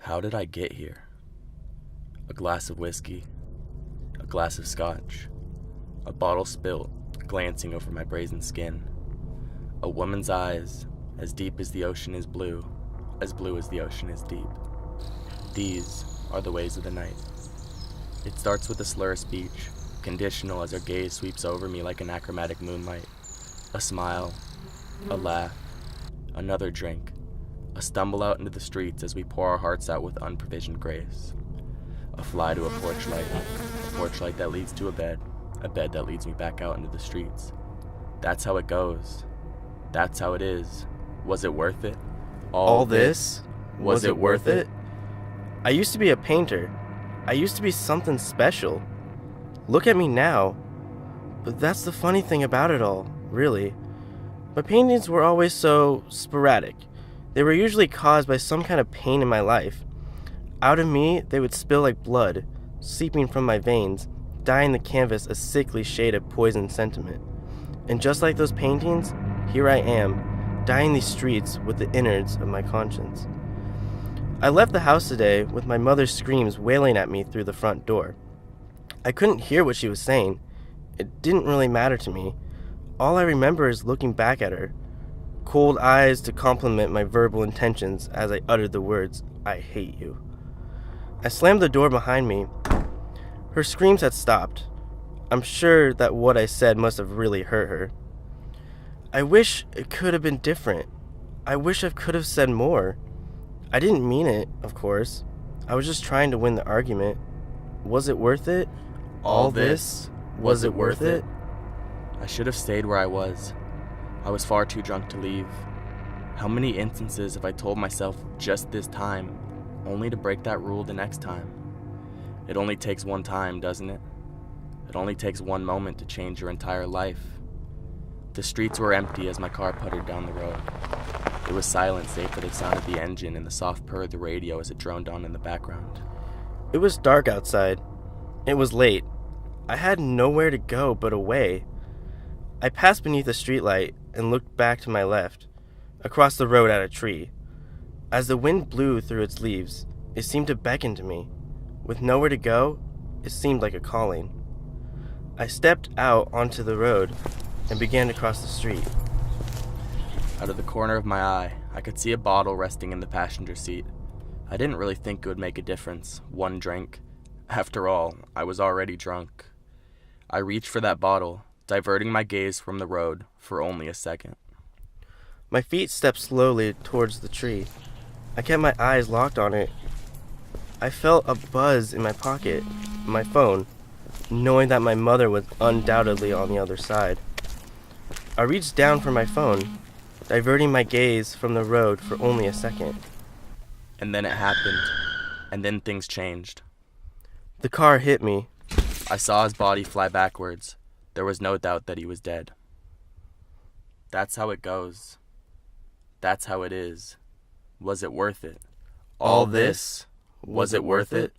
How did I get here? A glass of whiskey, a glass of scotch, a bottle spilt, glancing over my brazen skin. A woman's eyes, as deep as the ocean is blue, as blue as the ocean is deep. These are the ways of the night. It starts with a slur of speech, conditional as her gaze sweeps over me like an achromatic moonlight. A smile, a laugh, another drink, a stumble out into the streets as we pour our hearts out with unprovisioned grace. A fly to a porch light that leads to a bed that leads me back out into the streets. That's how it goes. That's how it is. Was it worth it? All this? Was it worth it? I used to be a painter. I used to be something special. Look at me now. But that's the funny thing about it all, really. My paintings were always so sporadic. They were usually caused by some kind of pain in my life. Out of me, they would spill like blood, seeping from my veins, dyeing the canvas a sickly shade of poison sentiment. And just like those paintings, here I am, dyeing these streets with the innards of my conscience. I left the house today with my mother's screams wailing at me through the front door. I couldn't hear what she was saying. It didn't really matter to me. All I remember is looking back at her, cold eyes to compliment my verbal intentions as I uttered the words, "I hate you." I slammed the door behind me. Her screams had stopped. I'm sure that what I said must have really hurt her. I wish it could have been different. I wish I could have said more. I didn't mean it, of course. I was just trying to win the argument. Was it worth it? All this? Was it worth it? I should have stayed where I was. I was far too drunk to leave. How many instances have I told myself just this time, only to break that rule the next time? It only takes one time, doesn't it? It only takes one moment to change your entire life. The streets were empty as my car puttered down the road. It was silent save for the sound of the engine and the soft purr of the radio as it droned on in the background. It was dark outside. It was late. I had nowhere to go but away. I passed beneath a streetlight and looked back to my left, across the road at a tree. As the wind blew through its leaves, it seemed to beckon to me. With nowhere to go, it seemed like a calling. I stepped out onto the road and began to cross the street. Out of the corner of my eye, I could see a bottle resting in the passenger seat. I didn't really think it would make a difference, one drink. After all, I was already drunk. I reached for that bottle, diverting my gaze from the road for only a second. My feet stepped slowly towards the tree. I kept my eyes locked on it. I felt a buzz in my pocket, my phone, knowing that my mother was undoubtedly on the other side. I reached down for my phone, diverting my gaze from the road for only a second. And then it happened, and then things changed. The car hit me. I saw his body fly backwards. There was no doubt that he was dead. That's how it goes. That's how it is. Was it worth it? All this? Was it worth it?